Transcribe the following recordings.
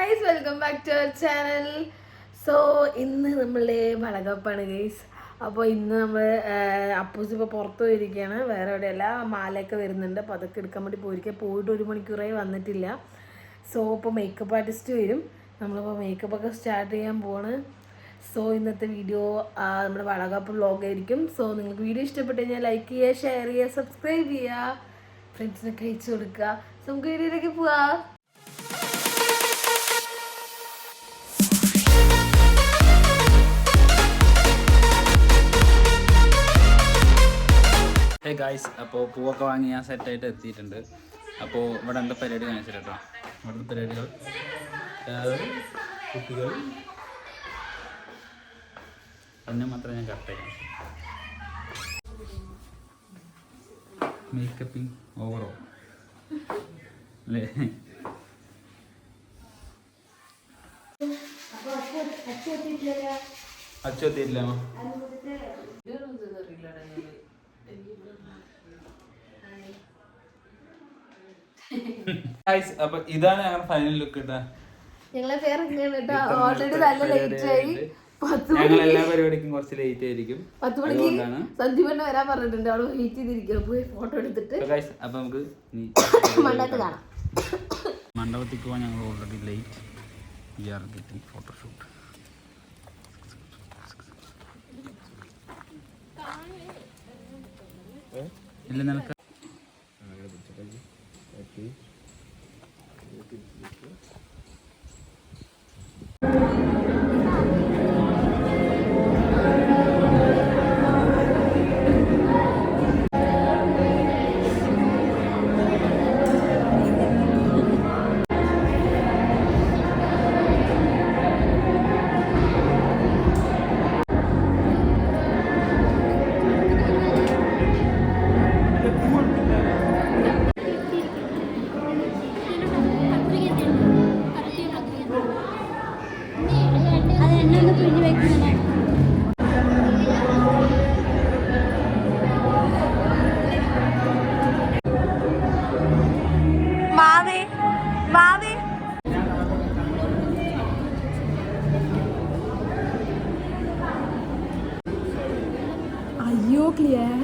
Guys, welcome back to our channel. So ഇന്ന് നമ്മളെ വളകപ്പാണ് guys. അപ്പോൾ ഇന്ന് നമ്മൾ അപ്പൂസ് ഇപ്പോൾ പുറത്തു പോയിരിക്കുകയാണ്, വേറെ എവിടെയല്ല. മാലയൊക്കെ വരുന്നുണ്ട്, അപ്പോൾ അതൊക്കെ എടുക്കാൻ വേണ്ടി പോയിട്ട് 1 മണിക്കൂറായി വന്നിട്ടില്ല. സോ ഇപ്പോൾ മേക്കപ്പ് ആർട്ടിസ്റ്റ് വരും, നമ്മളിപ്പോൾ മേക്കപ്പൊക്കെ സ്റ്റാർട്ട് ചെയ്യാൻ പോവാണ്. സോ ഇന്നത്തെ വീഡിയോ നമ്മുടെ വളകപ്പ് വ്ളോഗായിരിക്കും. സോ നിങ്ങൾക്ക് വീഡിയോ ഇഷ്ടപ്പെട്ട് കഴിഞ്ഞാൽ ലൈക്ക് ചെയ്യുക, ഷെയർ ചെയ്യുക, സബ്സ്ക്രൈബ് ചെയ്യുക, ഫ്രണ്ട്സിനൊക്കെ അയച്ചു കൊടുക്കുക. സോ നമുക്ക് വീഡിയോയിലേക്ക് പോവാം. ഹേ ഗായ്സ്, അപ്പോൾ പൂവൊക്കെ വാങ്ങി ഞാൻ സെറ്റായിട്ട് എത്തിയിട്ടുണ്ട്. അപ്പോൾ ഇവിടെ എന്താ പരിപാടി കാണിച്ചിട്ട് കേട്ടോ. ഇവിടുത്തെ പരിപാടികൾ കുട്ടികൾ എന്നെ മാത്രമേ ഞാൻ കറക്റ്റായി മേക്കപ്പിങ് ഓവറോ അല്ലേ. അച്ചെത്തിയില്ല. അപ്പൊ ഇതാണ് ഞങ്ങളുടെ ഫൈനൽ ലുക്ക് കേട്ടോ. ഞങ്ങൾ എല്ലാ പരിപാടിക്കും കുറച്ച് ലേറ്റ് ആയിരിക്കും. 10 മണിക്ക് സന്ദീപണ്ണ വരാൻ പറഞ്ഞിട്ടുണ്ട്, അവള് വെയിറ്റ് ചെയ്തിരിക്കുക, പോയി ഫോട്ടോ എടുത്തിട്ട് അപ്പൊ നമുക്ക് മണ്ഡപത്ത് കാണാം. മണ്ഡപത്തിൽ പോവാൻ ഞങ്ങൾ already late. We are getting photoshoot. ഇല്ല നിനക്ക് അയ്യോ ക്ലിയർ.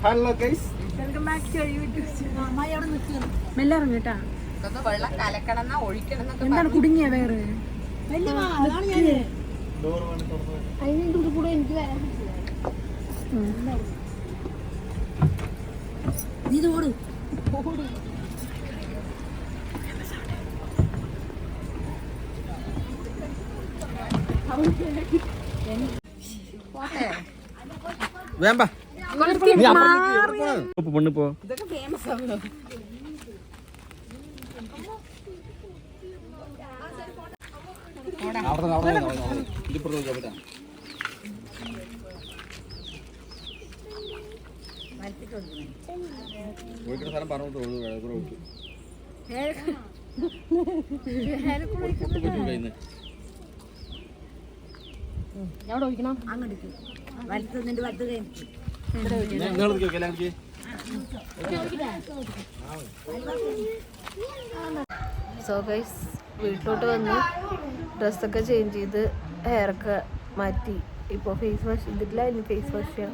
ഹലോ ഗൈസ്, മെല്ലെ ഇറങ്ങിട്ടാ വെള്ളം കലക്കണം ഒഴിക്കണം എന്താണ് കുടുങ്ങിയ വേറെ ഇത് ഓടും വേമ്പ പൊണ്ണു പോ. ഇതൊക്കെ ഫേമസ് ആവുമോ? എവിടെ ഒഴിക്കണം അങ്ങോട്ട് വലുത് നിന്റെ വലുത് കഴിഞ്ഞു. സോ ഗൈസ് വീട്ടിലോട്ട് വന്ന് ഡ്രസ്സൊക്കെ ചേഞ്ച് ചെയ്ത് ഹെയറൊക്കെ മാറ്റി ഇപ്പോൾ ഫേസ് വാഷ് ചെയ്തിട്ടില്ല, ഇനി ഫേസ് വാഷ് ചെയ്യാം.